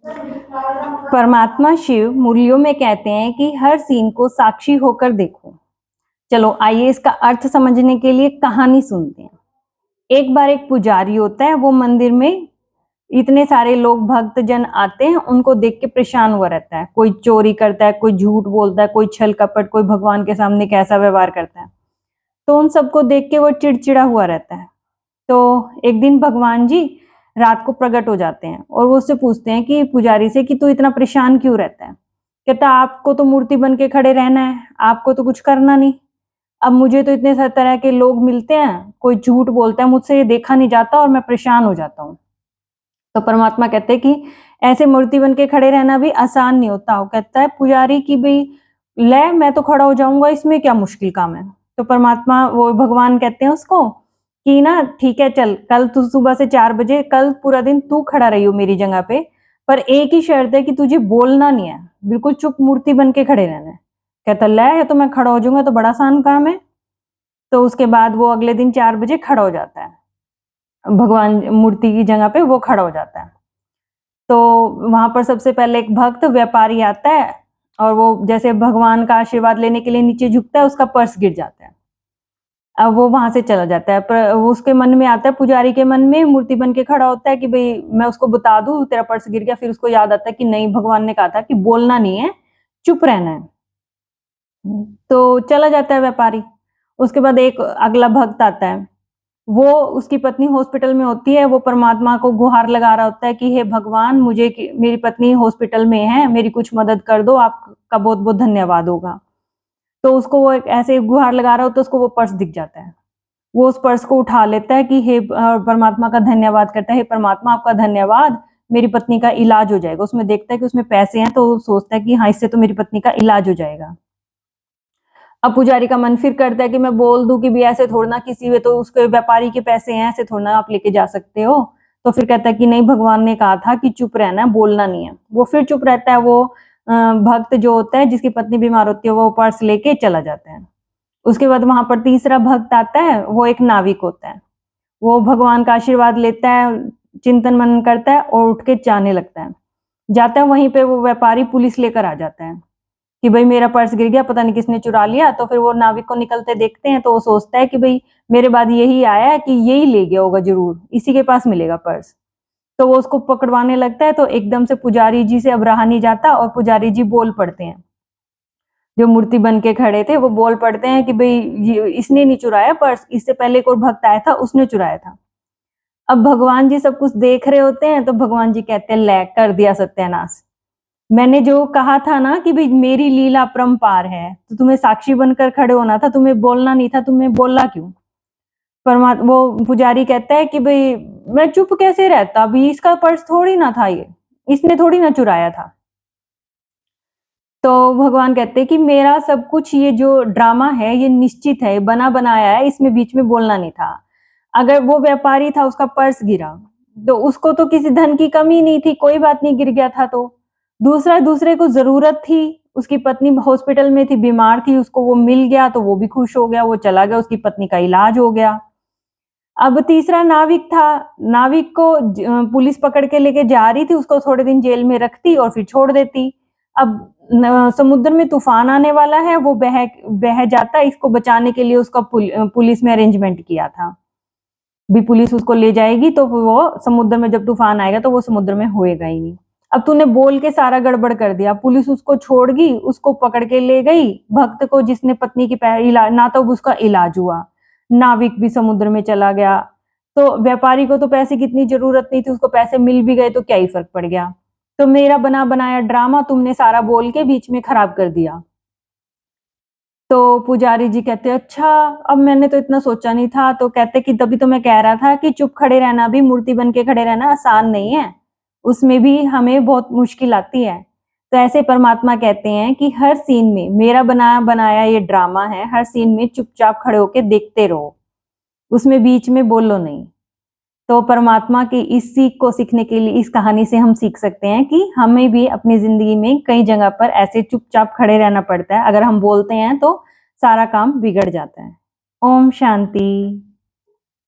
परमात्मा शिव मुरलियों में कहते हैं कि हर सीन को साक्षी होकर देखो। चलो आइए इसका अर्थ समझने के लिए कहानी सुनते हैं। एक बार एक पुजारी होता है, वो मंदिर में इतने सारे लोग भक्तजन आते हैं, उनको देख के परेशान हुआ रहता है। कोई चोरी करता है, कोई झूठ बोलता है, कोई छल कपट, कोई भगवान के सामने कैसा व्यवहार करता है। तो उन सबको देख के वो चिड़चिड़ा हुआ रहता है। तो एक दिन भगवान जी रात को प्रकट हो जाते हैं और वो उससे पूछते हैं कि पुजारी से कि तू इतना परेशान क्यों रहता है। कहता आपको तो मूर्ति बन के खड़े रहना है, आपको तो कुछ करना नहीं। अब मुझे तो इतने सारे तरह के लोग मिलते हैं, कोई झूठ बोलता है, मुझसे ये देखा नहीं जाता और मैं परेशान हो जाता हूँ। तो परमात्मा कहते हैं कि ऐसे मूर्ति बन के खड़े रहना भी आसान नहीं होता। वो कहता है पुजारी की भाई ले मैं तो खड़ा हो जाऊंगा, इसमें क्या मुश्किल काम है। तो परमात्मा वो भगवान कहते हैं उसको कि ना ठीक है, चल कल तू सुबह से 4 बजे कल पूरा दिन तू खड़ा रही हो मेरी जगह पे, पर एक ही शर्त है कि तुझे बोलना नहीं है, बिल्कुल चुप मूर्ति बन के खड़े रहना है। कहता ले ये तो मैं खड़ा हो जाऊंगा, तो बड़ा आसान काम है। तो उसके बाद वो अगले दिन 4 बजे खड़ा हो जाता है, भगवान मूर्ति की जगह पे वो खड़ा हो जाता है। तो वहां पर सबसे पहले एक भक्त व्यापारी आता है और वो जैसे भगवान का आशीर्वाद लेने के लिए नीचे झुकता है, उसका पर्स गिर जाता है। अब वो वहां से चला जाता है, पर वो उसके मन में आता है, पुजारी के मन में मूर्ति बन के खड़ा होता है कि भाई मैं उसको बता दूं तेरा पर्स गिर गया। फिर उसको याद आता है कि नहीं, भगवान ने कहा था कि बोलना नहीं है, चुप रहना है। तो चला जाता है व्यापारी। उसके बाद एक अगला भक्त आता है, वो उसकी पत्नी हॉस्पिटल में होती है, वो परमात्मा को गुहार लगा रहा होता है कि हे भगवान मुझे मेरी पत्नी हॉस्पिटल में है, मेरी कुछ मदद कर दो, आपका बहुत बहुत धन्यवाद होगा। तो उसको वो एक ऐसे गुहार लगा रहा हो तो उसको वो पर्स दिख जाता है। वो उस पर्स को उठा लेता है कि हे परमात्मा का धन्यवाद करता है, हे परमात्मा आपका धन्यवाद, मेरी पत्नी का इलाज हो जाएगा। उसमें देखता है कि उसमें पैसे हैं, तो सोचता है कि हाँ इससे तो मेरी पत्नी का इलाज हो जाएगा। अब पुजारी का मन फिर करता है कि मैं बोल दूं कि भी ऐसे थोड़ा ना, किसी वे तो उसके व्यापारी के पैसे हैं, ऐसे थोड़ा ना आप लेके जा सकते हो। तो फिर कहता है कि नहीं, भगवान ने कहा था कि चुप रहना है, बोलना नहीं है। वो फिर चुप रहता है। वो भक्त जो होता है जिसकी पत्नी बीमार होती है, वो पर्स लेके चला जाता है। उसके बाद वहां पर तीसरा भक्त आता है, वो एक नाविक होता है। वो भगवान का आशीर्वाद लेता है, चिंतन मनन करता है और उठ के जाने लगता है। जाता है, वहीं पे वो व्यापारी पुलिस लेकर आ जाता है कि भाई मेरा पर्स गिर गया, पता नहीं किसने चुरा लिया। तो फिर वो नाविक को निकलते देखते हैं, तो वो सोचता है कि भाई मेरे बाद यही आया है कि यही ले गया होगा, जरूर इसी के पास मिलेगा पर्स। तो वो उसको पकड़वाने लगता है, तो एकदम से पुजारी जी से अब रहा नहीं जाता और पुजारी जी बोल पड़ते हैं। जो मूर्ति बन के खड़े थे वो बोल पड़ते हैं कि भाई इसने नहीं चुराया पर्स, इससे पहले एक और भक्त आया था, उसने चुराया था। अब भगवान जी सब कुछ देख रहे होते हैं, तो भगवान जी कहते हैं ले कर दिया सत्यानाश। मैंने जो कहा था ना कि भाई मेरी लीला अपरंपार है, तो तुम्हें साक्षी बनकर खड़े होना था, तुम्हें बोलना नहीं था, तुम्हें बोला क्यों। परमात्मा वो पुजारी कहता है कि भाई मैं चुप कैसे रहता, अभी इसका पर्स थोड़ी ना था, ये इसने थोड़ी ना चुराया था। तो भगवान कहते हैं कि मेरा सब कुछ, ये जो ड्रामा है ये निश्चित है, बना बनाया है, इसमें बीच में बोलना नहीं था। अगर वो व्यापारी था, उसका पर्स गिरा, तो उसको तो किसी धन की कमी नहीं थी, कोई बात नहीं, गिर गया था। तो दूसरे को जरूरत थी, उसकी पत्नी हॉस्पिटल में थी, बीमार थी, उसको वो मिल गया तो वो भी खुश हो गया, वो चला गया, उसकी पत्नी का इलाज हो गया। अब तीसरा नाविक था, नाविक को पुलिस पकड़ के लेके जा रही थी, उसको थोड़े दिन जेल में रखती और फिर छोड़ देती। अब समुद्र में तूफान आने वाला है, वो बह बह जाता, इसको बचाने के लिए उसका पुलिस में अरेंजमेंट किया था भी पुलिस उसको ले जाएगी, तो वो समुद्र में जब तूफान आएगा तो वो समुद्र में होएगा ही नहीं। अब तूने बोल के सारा गड़बड़ कर दिया, पुलिस उसको छोड़ गई, उसको पकड़ के ले गई, भक्त को जिसने पत्नी की इलाज, ना तो उसका इलाज हुआ, नाविक भी समुद्र में चला गया। तो व्यापारी को तो पैसे की इतनी जरूरत नहीं थी, उसको पैसे मिल भी गए तो क्या ही फर्क पड़ गया। तो मेरा बना बनाया ड्रामा तुमने सारा बोल के बीच में खराब कर दिया। तो पुजारी जी कहते अच्छा, अब मैंने तो इतना सोचा नहीं था। तो कहते कि तभी तो मैं कह रहा था कि चुप खड़े रहना भी, मूर्ति बन के खड़े रहना आसान नहीं है, उसमें भी हमें बहुत मुश्किल आती है। तो ऐसे परमात्मा कहते हैं कि हर सीन में मेरा बनाया बनाया ये ड्रामा है, हर सीन में चुपचाप खड़े होके देखते रहो, उसमें बीच में बोलो नहीं। तो परमात्मा की इस सीख को सीखने के लिए इस कहानी से हम सीख सकते हैं कि हमें भी अपनी जिंदगी में कई जगह पर ऐसे चुपचाप खड़े रहना पड़ता है, अगर हम बोलते हैं तो सारा काम बिगड़ जाता है। ओम शांति।